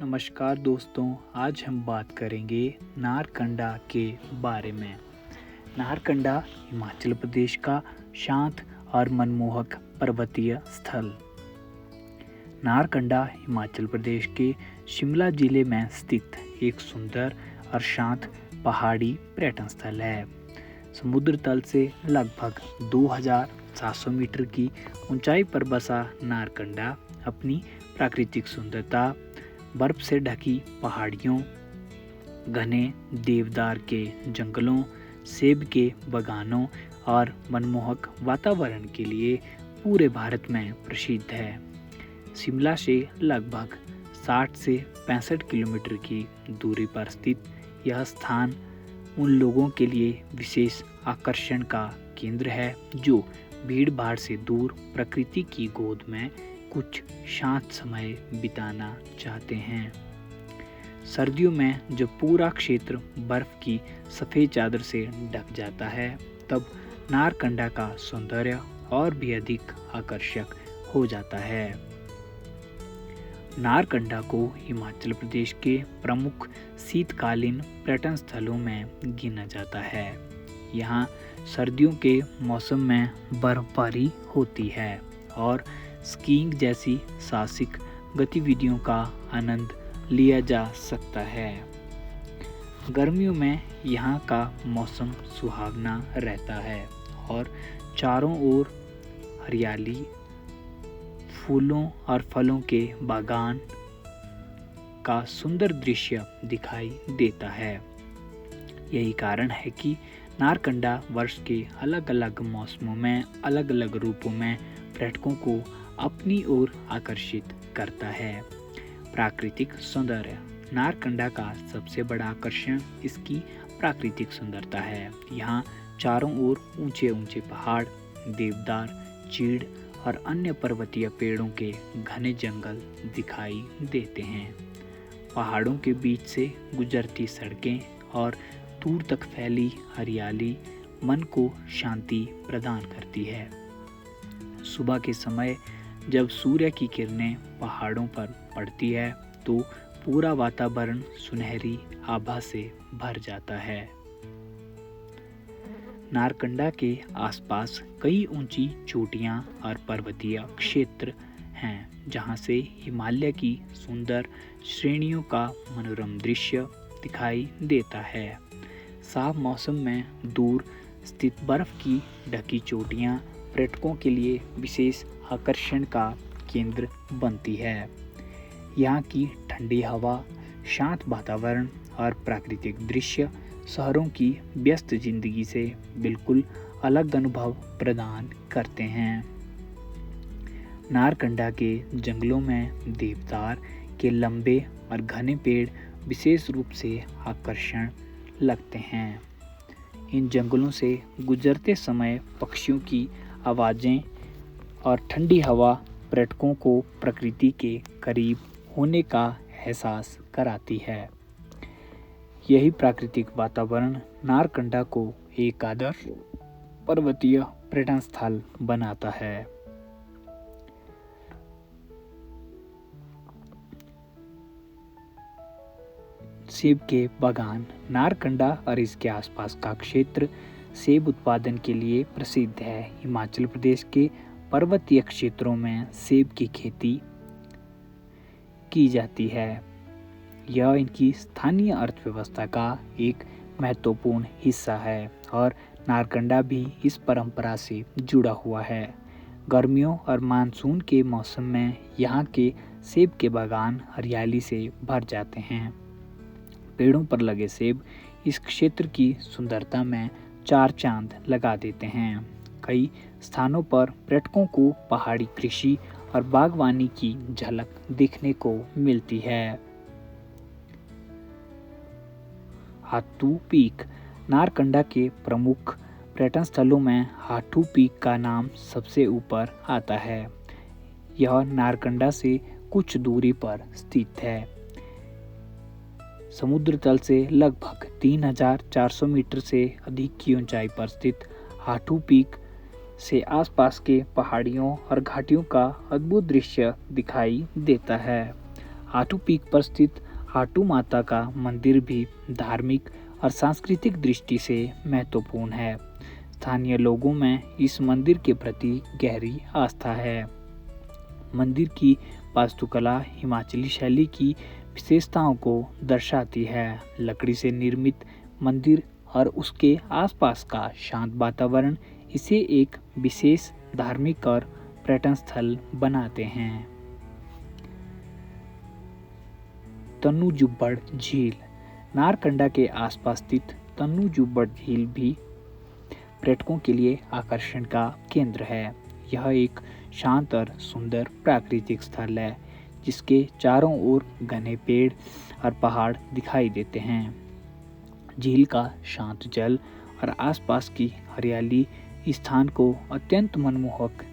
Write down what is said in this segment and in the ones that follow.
नमस्कार दोस्तों, आज हम बात करेंगे नारकंडा के बारे में। नारकंडा हिमाचल प्रदेश का शांत और मनमोहक पर्वतीय स्थल। नारकंडा हिमाचल प्रदेश के शिमला जिले में स्थित एक सुंदर और शांत पहाड़ी पर्यटन स्थल है। समुद्र तल से लगभग 2700 मीटर की ऊंचाई पर बसा नारकंडा अपनी प्राकृतिक सुंदरता, बर्फ से ढकी पहाड़ियों, घने देवदार के जंगलों, सेब के बागानों और मनमोहक वातावरण के लिए पूरे भारत में प्रसिद्ध है। शिमला से लगभग 60 से 65 किलोमीटर की दूरी पर स्थित यह स्थान उन लोगों के लिए विशेष आकर्षण का केंद्र है जो भीड़ भाड़ से दूर प्रकृति की गोद में कुछ शांत समय बिताना चाहते हैं। सर्दियों में जब पूरा क्षेत्र बर्फ की सफ़ेद चादर से ढक जाता है, तब नारकंडा का सौंदर्य और भी अधिक आकर्षक हो जाता है। नारकंडा को हिमाचल प्रदेश के प्रमुख शीतकालीन पर्यटन स्थलों में गिना जाता है। यहाँ सर्दियों के मौसम में बर्फबारी होती है और स्कीइंग जैसी साहसिक गतिविधियों का आनंद लिया जा सकता है। गर्मियों में यहाँ का मौसम सुहावना रहता है और चारों ओर हरियाली, फूलों और फलों के बागान का सुंदर दृश्य दिखाई देता है। यही कारण है कि नारकंडा वर्ष के अलग अलग मौसमों में अलग अलग रूपों में पर्यटकों को अपनी ओर आकर्षित करता है। प्राकृतिक सौंदर्य। नारकंडा का सबसे बड़ा आकर्षण इसकी प्राकृतिक सुंदरता है। यहाँ चारों ओर ऊंचे ऊंचे पहाड़, देवदार, चीड़ और अन्य पर्वतीय पेड़ों के घने जंगल दिखाई देते हैं। पहाड़ों के बीच से गुजरती सड़कें और दूर तक फैली हरियाली मन को शांति प्रदान करती है। सुबह के समय जब सूर्य की किरणें पहाड़ों पर पड़ती है तो पूरा वातावरण सुनहरी आभा से भर जाता है। नारकंडा के आसपास कई ऊंची चोटियां और पर्वतीय क्षेत्र हैं, जहां से हिमालय की सुंदर श्रेणियों का मनोरम दृश्य दिखाई देता है। साफ मौसम में दूर स्थित बर्फ की ढकी चोटियां पर्यटकों के लिए विशेष आकर्षण का केंद्र बनती है। यहाँ की ठंडी हवा, शांत वातावरण और प्राकृतिक दृश्य शहरों की व्यस्त जिंदगी से बिल्कुल अलग अनुभव प्रदान करते हैं। नारकंडा के जंगलों में देवदार के लंबे और घने पेड़ विशेष रूप से आकर्षण लगते हैं। इन जंगलों से गुजरते समय पक्षियों की आवाज़ें और ठंडी हवा पर्यटकों को प्रकृति के करीब होने का एहसास कराती है। यही प्राकृतिक वातावरण नारकंडा को एक आदर्श पर्वतीय पर्यटन स्थल बनाता है। सेब के बागान। नारकंडा और इसके आसपास का क्षेत्र सेब उत्पादन के लिए प्रसिद्ध है। हिमाचल प्रदेश के पर्वतीय क्षेत्रों में सेब की खेती की जाती है। यह इनकी स्थानीय अर्थव्यवस्था का एक महत्वपूर्ण हिस्सा है और नारकंडा भी इस परंपरा से जुड़ा हुआ है। गर्मियों और मानसून के मौसम में यहाँ के सेब के बागान हरियाली से भर जाते हैं। पेड़ों पर लगे सेब इस क्षेत्र की सुंदरता में चार चांद लगा देते हैं। कई स्थानों पर पर्यटकों को पहाड़ी कृषि और बागवानी की झलक देखने को मिलती है। हाथू पीक। नारकंडा के प्रमुख पर्यटन स्थलों में हाथू पीक का नाम सबसे ऊपर आता है। यह नारकंडा से कुछ दूरी पर स्थित है। समुद्र तल से लगभग 3400 मीटर से अधिक की ऊंचाई पर स्थित हाथू पीक से आसपास के पहाड़ियों और घाटियों का अद्भुत दृश्य दिखाई देता है। हाटू पीक पर स्थित हाटू माता का मंदिर भी धार्मिक और सांस्कृतिक दृष्टि से महत्वपूर्ण है। स्थानीय लोगों में इस मंदिर के प्रति गहरी आस्था है। मंदिर की वास्तुकला हिमाचली शैली की विशेषताओं को दर्शाती है। लकड़ी से निर्मित मंदिर और उसके आसपास का शांत वातावरण इसे एक विशेष धार्मिक और पर्यटन स्थल बनाते हैं। तन्नू जुब्बड़ झील। नारकंडा के आसपास स्थित तन्नू जुब्बड़ झील भी पर्यटकों के लिए आकर्षण का केंद्र है। यह एक शांत और सुंदर प्राकृतिक स्थल है जिसके चारों ओर घने पेड़ और पहाड़ दिखाई देते हैं। झील का शांत जल और आसपास की हरियाली इस स्थान को अत्यंत मनमोहक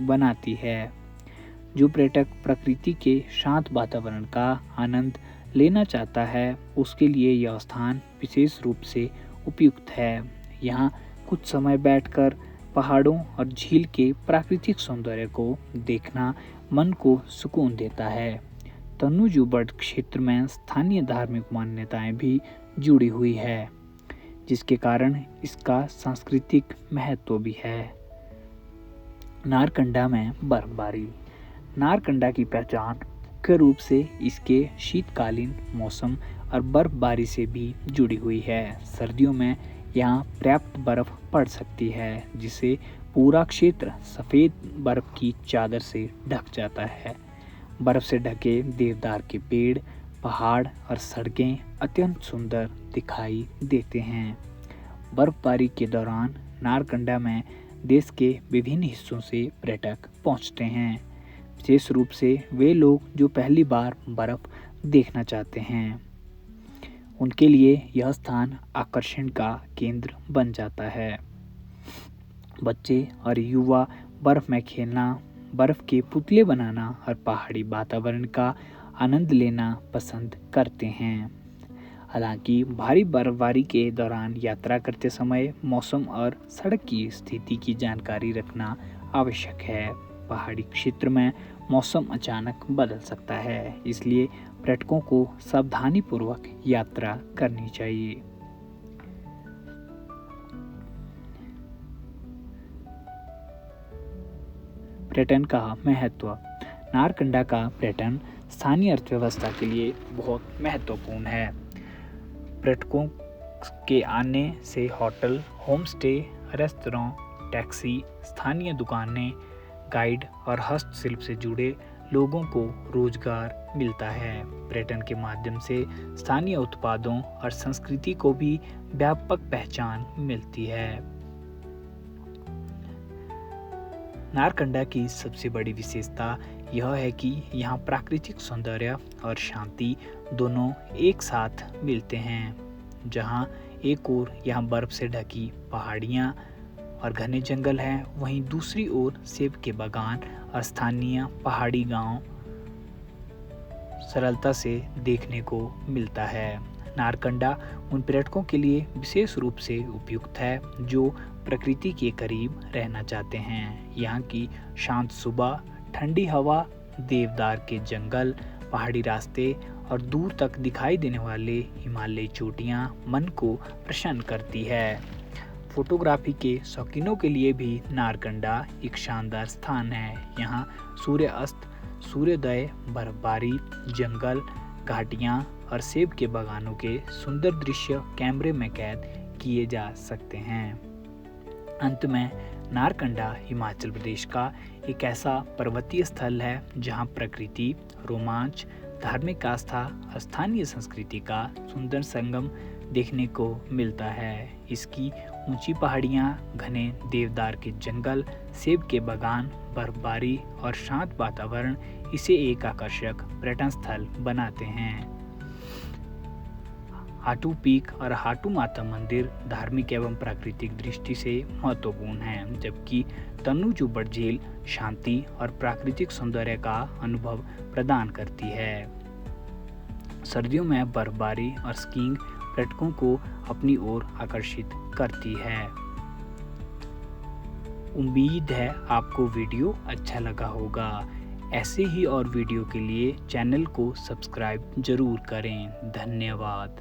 बनाती है। जो पर्यटक प्रकृति के शांत वातावरण का आनंद लेना चाहता है उसके लिए यह स्थान विशेष रूप से उपयुक्त है। यहाँ कुछ समय बैठकर पहाड़ों और झील के प्राकृतिक सौंदर्य को देखना मन को सुकून देता है। तन्नू जुब्बड़ क्षेत्र में स्थानीय धार्मिक मान्यताएं भी जुड़ी हुई है जिसके कारण इसका सांस्कृतिक महत्व भी है। नारकंडा में बर्फबारी। नारकंडा की पहचान मुख्य रूप से इसके शीतकालीन मौसम और बर्फबारी से भी जुड़ी हुई है। सर्दियों में यहाँ पर्याप्त बर्फ पड़ सकती है जिससे पूरा क्षेत्र सफ़ेद बर्फ की चादर से ढक जाता है। बर्फ से ढके देवदार के पेड़, पहाड़ और सड़कें अत्यंत सुंदर दिखाई देते हैं। बर्फबारी के दौरान नारकंडा में देश के विभिन्न हिस्सों से पर्यटक पहुंचते हैं, विशेष रूप से वे लोग जो पहली बार बर्फ देखना चाहते हैं। उनके लिए यह स्थान आकर्षण का केंद्र बन जाता है। बच्चे और युवा बर्फ में खेलना, बर्फ के पुतले बनाना और पहाड़ी वातावरण का आनंद लेना पसंद करते हैं। हालांकि भारी बर्फबारी के दौरान यात्रा करते समय मौसम और सड़क की स्थिति की जानकारी रखना आवश्यक है। पहाड़ी क्षेत्र में मौसम अचानक बदल सकता है, इसलिए पर्यटकों को सावधानीपूर्वक यात्रा करनी चाहिए। पर्यटन का महत्व। नारकंडा का पर्यटन स्थानीय अर्थव्यवस्था के लिए बहुत महत्वपूर्ण है। पर्यटकों के आने से hotel, home stay, restaurant, taxi, स्थानीय दुकानें, गाइड और हस्तशिल्प से जुड़े लोगों को रोजगार मिलता है। पर्यटन के माध्यम से स्थानीय उत्पादों और संस्कृति को भी व्यापक पहचान मिलती है। नारकंडा की सबसे बड़ी विशेषता यह है कि यहाँ प्राकृतिक सौंदर्य और शांति दोनों एक साथ मिलते हैं। जहाँ एक ओर यहाँ बर्फ से ढकी पहाड़ियाँ और घने जंगल हैं, वहीं दूसरी ओर सेब के बागान और स्थानीय पहाड़ी गांव सरलता से देखने को मिलता है। नारकंडा उन पर्यटकों के लिए विशेष रूप से उपयुक्त है जो प्रकृति के करीब रहना चाहते हैं। यहाँ की शांत सुबह, ठंडी हवा, देवदार के जंगल, पहाड़ी रास्ते और दूर तक दिखाई देने वाले हिमालयी चोटियाँ मन को प्रसन्न करती है। फोटोग्राफी के शौकीनों के लिए भी नारकंडा एक शानदार स्थान है। यहाँ सूर्य अस्त, सूर्योदय, बर्फबारी, जंगल, घाटियाँ और सेब के बागानों के सुंदर दृश्य कैमरे में कैद किए जा सकते हैं। अंत में नारकंडा हिमाचल प्रदेश का एक ऐसा पर्वतीय स्थल है जहाँ प्रकृति, रोमांच, धार्मिक आस्था और स्थानीय संस्कृति का सुंदर संगम देखने को मिलता है। इसकी ऊंची पहाड़ियाँ, घने देवदार के जंगल, सेब के बागान, बर्फबारी और शांत वातावरण इसे एक आकर्षक पर्यटन स्थल बनाते हैं। हाटू पीक और हाटू माता मंदिर धार्मिक एवं प्राकृतिक दृष्टि से महत्वपूर्ण हैं, जबकि तन्नू जुब्बड़ झील शांति और प्राकृतिक सौंदर्य का अनुभव प्रदान करती है। सर्दियों में बर्फबारी और स्कीइंग पर्यटकों को अपनी ओर आकर्षित करती है। उम्मीद है आपको वीडियो अच्छा लगा होगा। ऐसे ही और वीडियो के लिए चैनल को सब्सक्राइब ज़रूर करें। धन्यवाद।